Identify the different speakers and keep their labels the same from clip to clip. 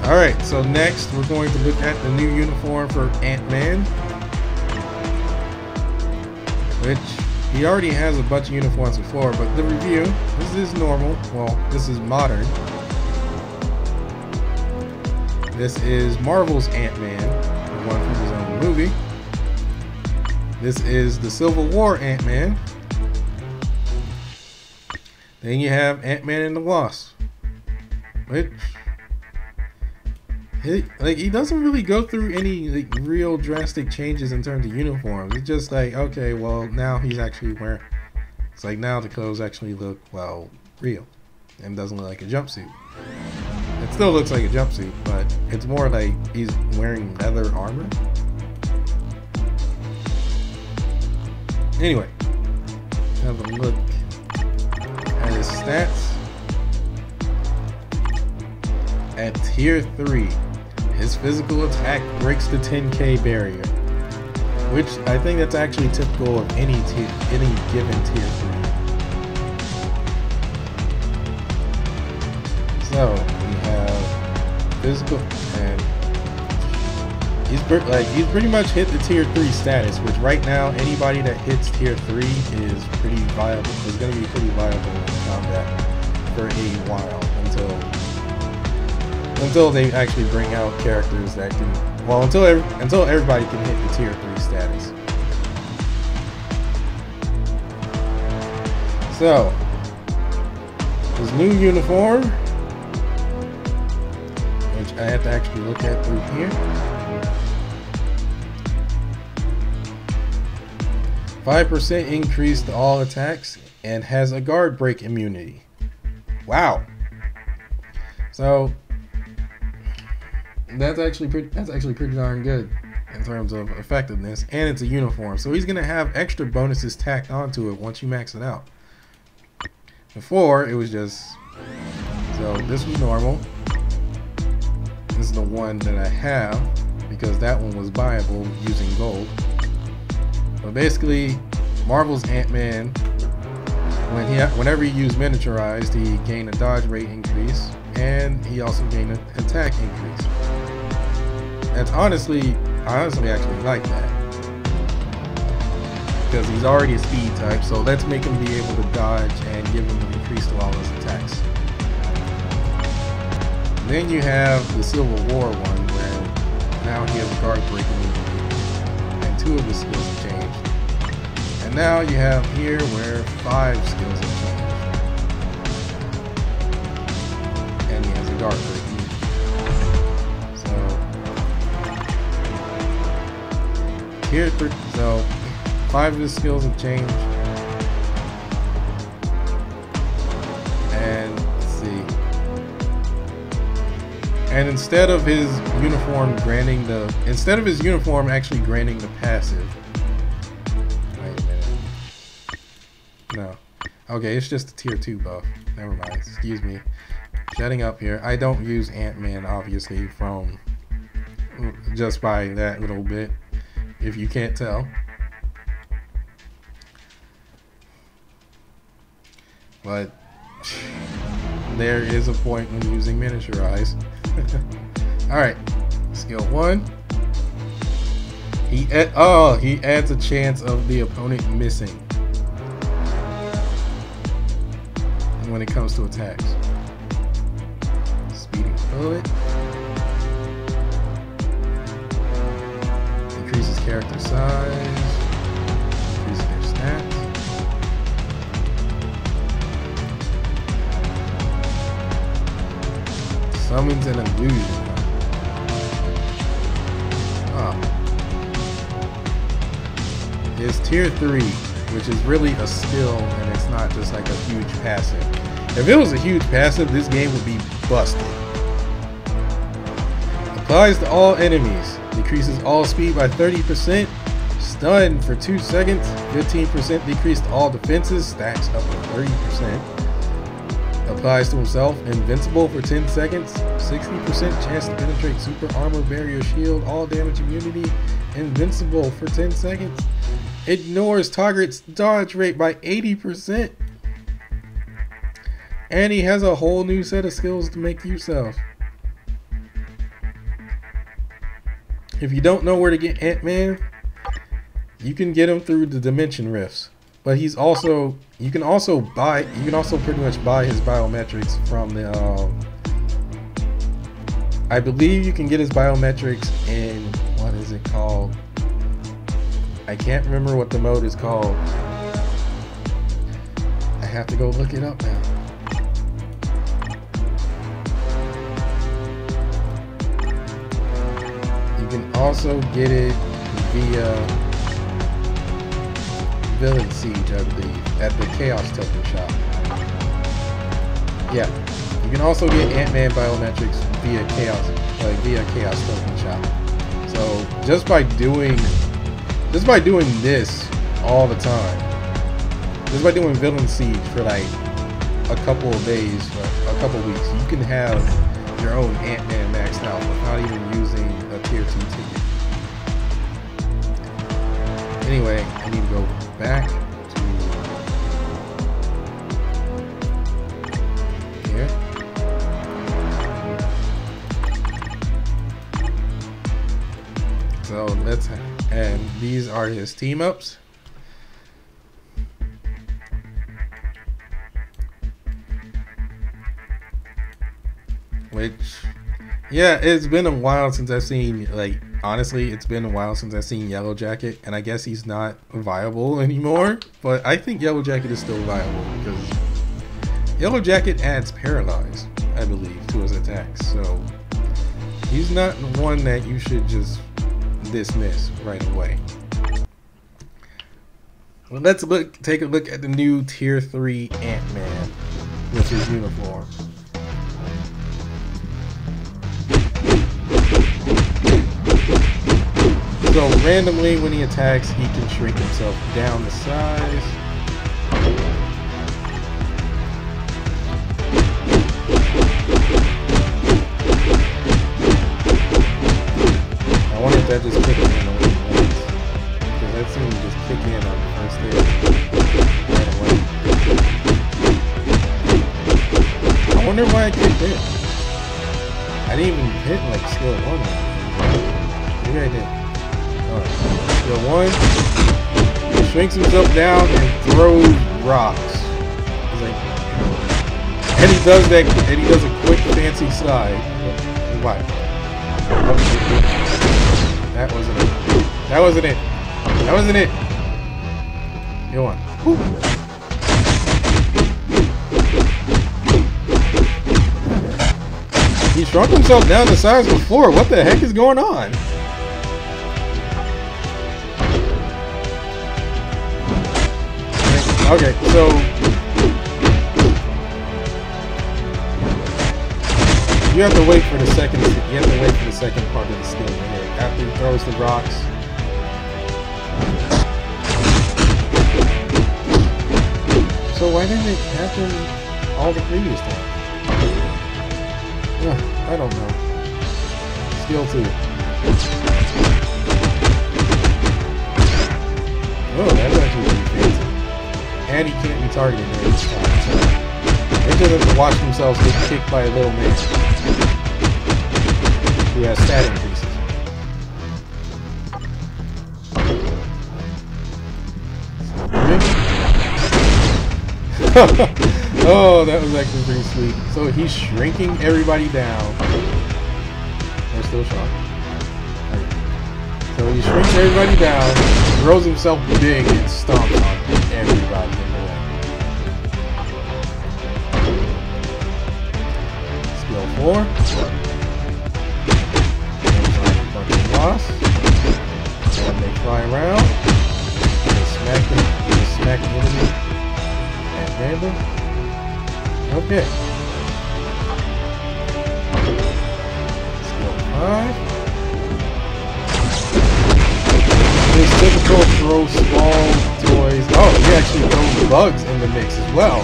Speaker 1: Alright, so next we're going to look at the new uniform for Ant-Man, which he already has a bunch of uniforms before, but the review, this is normal, well, this is modern. This is Marvel's Ant-Man, the one from his own movie. This is the Civil War Ant-Man. Then you have Ant-Man and the Wasp, which he doesn't really go through any like real drastic changes in terms of uniforms. It's just like, okay, well, now he's actually wearing, it's like now the clothes actually look, well, real and doesn't look like a jumpsuit. It still looks like a jumpsuit, but it's more like he's wearing leather armor. Anyway, have a look at his stats. At tier 3, his physical attack breaks the 10k barrier, which I think that's actually typical of any given tier 3. So we have physical, and he's pretty much hit the tier 3 status, which right now anybody that hits tier 3 is pretty viable. Is going to be pretty viable in combat for a while until they actually bring out characters that can, well, until everybody can hit the tier 3 status. So his new uniform, which I have to actually look at through here. 5% increase to all attacks and has a guard break immunity. Wow. So that's actually pretty darn good in terms of effectiveness, and it's a uniform, so he's gonna have extra bonuses tacked onto it once you max it out. Before it was just, so this was normal. This is the one that I have because that one was buyable using gold. But basically, Marvel's Ant-Man, whenever he used miniaturized, he gained a dodge rate increase, and he also gained an attack increase. And honestly, I actually like that, because he's already a speed type, so let's make him be able to dodge and give him an increase to all his attacks. And then you have the Civil War one, where now he has a guard break immunity, and 2 of his skills have changed. And now you have here where 5 skills have changed, and he has a guard break. Here, so 5 of his skills have changed, and let's see. And instead of his uniform actually granting the passive. Wait a minute. No. Okay, it's just a tier 2 buff. Never mind. Excuse me. Shutting up here. I don't use Ant-Man, obviously, from just by that little bit, if you can't tell. But there is a point when using miniaturized. Alright, skill 1. He adds a chance of the opponent missing when it comes to attacks. Speeding bullet. Increases character size. Increases their stats. Summons an illusion. Is tier 3, which is really a skill, and it's not just like a huge passive. If it was a huge passive, this game would be busted. Applies to all enemies. Decreases all speed by 30%. Stun for 2 seconds. 15% decrease to all defenses. Stacks up to 30%. Applies to himself. Invincible for 10 seconds. 60% chance to penetrate super armor, barrier, shield, all damage immunity. Invincible for 10 seconds. Ignores target's dodge rate by 80%. And he has a whole new set of skills to make use of. If you don't know where to get Ant-Man, you can get him through the dimension rifts. But he's also, you can also pretty much buy his biometrics from the, I believe you can get his biometrics in, what is it called? I can't remember what the mode is called. I have to go look it up now. You can also get it via Villain Siege, I believe, at the Chaos Token shop. Yeah, you can also get Ant-Man biometrics via Chaos Token shop. So just by doing this all the time, just by doing Villain Siege for like a couple of days, a couple of weeks, you can have your own Ant-Man maxed out without even using a tier 2 ticket. Anyway, I need to go back to here. So and these are his team ups. Which, yeah, it's been a while since I've seen, like, honestly, it's been a while since I've seen Yellow Jacket, and I guess he's not viable anymore, but I think Yellow Jacket is still viable, because Yellow Jacket adds Paralyze, I believe, to his attacks, so he's not one that you should just dismiss right away. Well, let's take a look at the new Tier 3 Ant-Man with his uniform. So randomly when he attacks, he can shrink himself down to size. I wonder if that just kicked in on once, because that seemed to just kick in on the first hit right away. I wonder why I kicked in. I didn't even hit like skill 1. Maybe I did. Skill 1, he shrinks himself down and throws rocks. And he does that, and he does a quick fancy slide. Why? That wasn't it. That wasn't it. That wasn't it. Go on. Woo. He shrunk himself down to size before. What the heck is going on? Okay, so you have to wait for the second. You have to wait for the second part of the skill here. After he throws the rocks. So why didn't it happen all the previous times? I don't know. Skill 2. Oh, that's actually pretty fancy. And he can't be targeted during this time, so they just have to watch themselves get kicked by a little man who has stat increases. Oh, that was actually pretty sweet. So he's shrinking everybody down. They're still sharp. So he shrinks everybody down, throws himself big, and stomps on everybody in the way. Skill 4. Loss. And they fly around. They smack the enemy at random. Okay. Skill 5. His typical throw small toys. Oh, he actually throws bugs in the mix as well.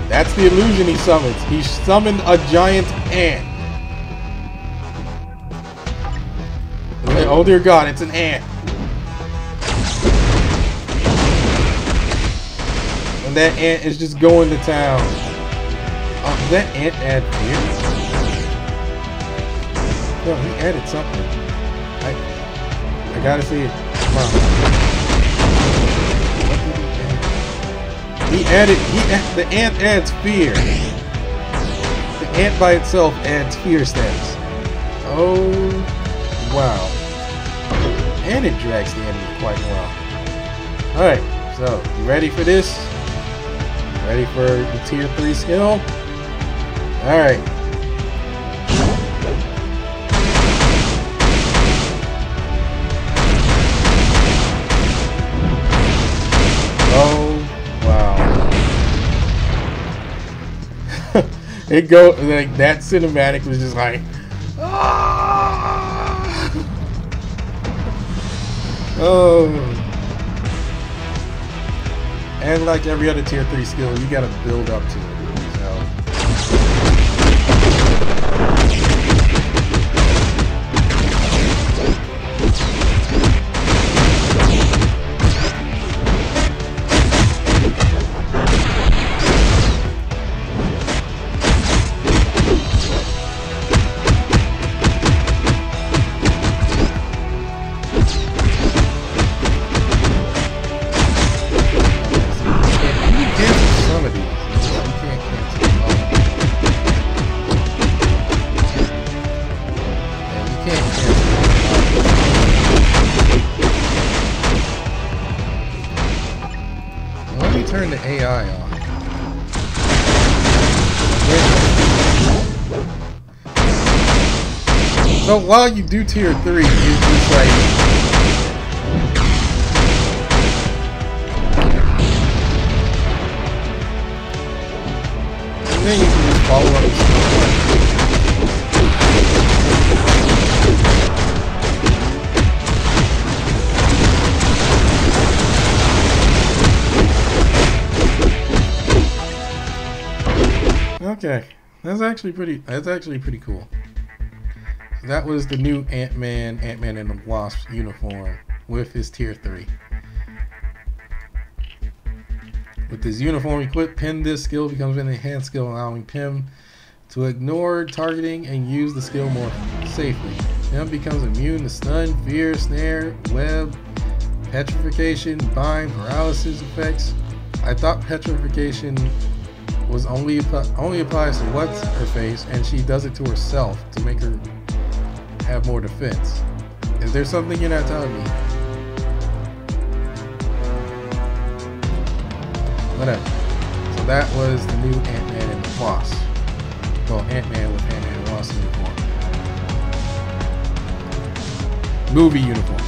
Speaker 1: That's the illusion he summons. He summoned a giant ant. Oh dear God, it's an ant. And that ant is just going to town. Oh, did that ant add fear? No, he added something. I gotta see it. Come on. The ant adds fear. The ant by itself adds fear stats. Oh, wow. And it drags the enemy quite well. Alright, so, you ready for this? Ready for the tier 3 skill? Alright. Oh, wow. It go like that cinematic was just like ah! Oh. And like every other tier 3 skill, you gotta build up to it. So. Turn the AI on. So while you do tier 3, it's just like and then you can just follow up. Okay, that's actually pretty cool. So that was the new Ant-Man and the Wasp uniform with his tier 3. With his uniform equipped, Pin this skill becomes an enhanced skill, allowing Pym to ignore targeting and use the skill more safely. Pym becomes immune to stun, fear, snare, web, petrification, bind, paralysis effects. I thought petrification was only applies to what's her face, and she does it to herself to make her have more defense. Is there something you're not telling me? Whatever. So that was the new Ant-Man and the Wasp. Well, Ant-Man with Ant-Man and Wasp uniform. Movie uniform.